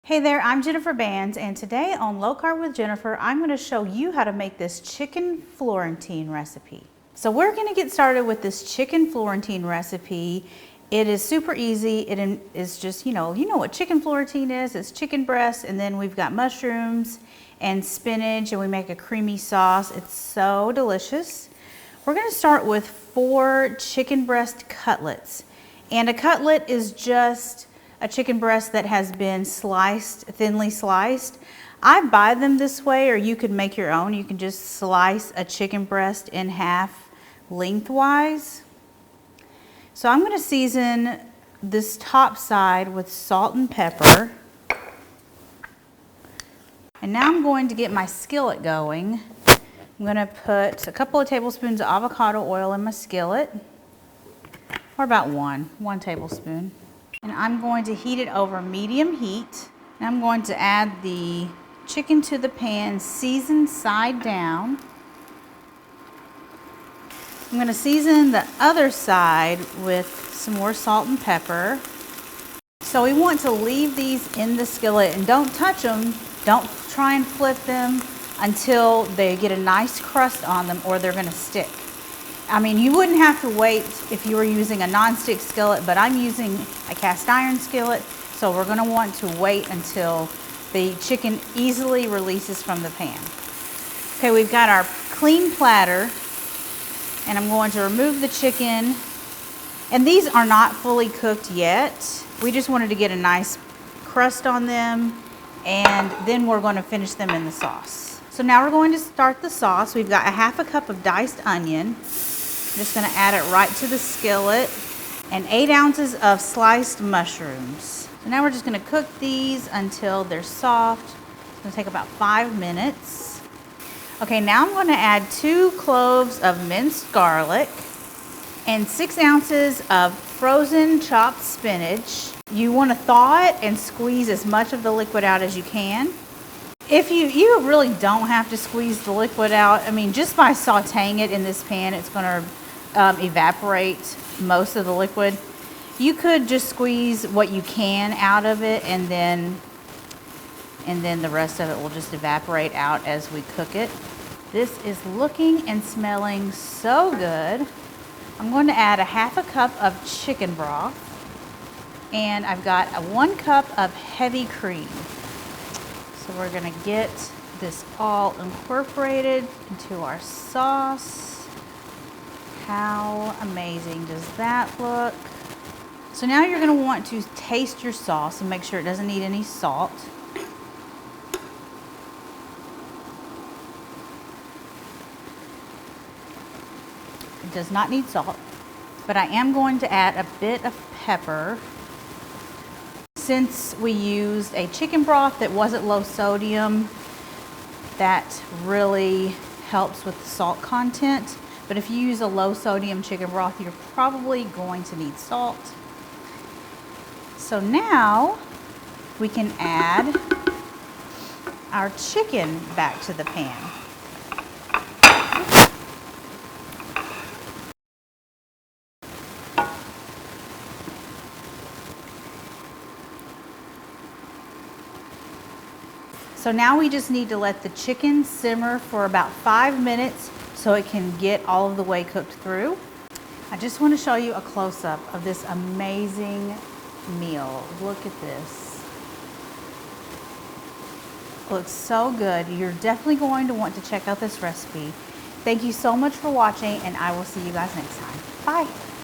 Hey there, I'm Jennifer Bands, and today on Low Carb with Jennifer, I'm going to show you how to make this chicken Florentine recipe. So we're going to get started with this chicken Florentine recipe. It is super easy. It is just, you know what chicken Florentine is. It's chicken breast, and then we've got mushrooms and spinach, and we make a creamy sauce. It's so delicious. We're going to start with 4 chicken breast cutlets. And a cutlet is just a chicken breast that has been sliced, thinly sliced. I buy them this way, or you could make your own. You can just slice a chicken breast in half lengthwise. So I'm going to season this top side with salt and pepper. And now I'm going to get my skillet going. I'm going to put a couple of tablespoons of avocado oil in my skillet, or about one tablespoon. And I'm going to heat it over medium heat. And I'm going to add the chicken to the pan, seasoned side down. I'm going to season the other side with some more salt and pepper. So we want to leave these in the skillet and don't touch them. Don't try and flip them until they get a nice crust on them, or they're going to stick. I mean, you wouldn't have to wait if you were using a non-stick skillet, but I'm using a cast iron skillet, so we're going to want to wait until the chicken easily releases from the pan. Okay, we've got our clean platter, and I'm going to remove the chicken. And these are not fully cooked yet. We just wanted to get a nice crust on them, and then we're going to finish them in the sauce. So now we're going to start the sauce. We've got a half a cup of diced onion. I'm just going to add it right to the skillet, and 8 ounces of sliced mushrooms. So now we're just going to cook these until they're soft. It's going to take about 5 minutes. Okay, now I'm going to add 2 cloves of minced garlic and 6 ounces of frozen chopped spinach. You want to thaw it and squeeze as much of the liquid out as you can. If you really don't have to squeeze the liquid out. I mean, just by sauteing it in this pan, it's going to evaporate most of the liquid. You could just squeeze what you can out of it, and then the rest of it will just evaporate out as we cook it. This is looking and smelling so good. I'm going to add a half a cup of chicken broth, and I've got a 1 cup of heavy cream. So we're going to get this all incorporated into our sauce. How amazing does that look? So now you're going to want to taste your sauce and make sure it doesn't need any salt. It does not need salt, but I am going to add a bit of pepper. Since we used a chicken broth that wasn't low sodium, that really helps with the salt content. But if you use a low sodium chicken broth, you're probably going to need salt. So now we can add our chicken back to the pan. So now we just need to let the chicken simmer for about 5 minutes so it can get all of the way cooked through. I just want to show you a close-up of this amazing meal. Look at this. It looks so good. You're definitely going to want to check out this recipe. Thank you so much for watching, and I will see you guys next time. Bye.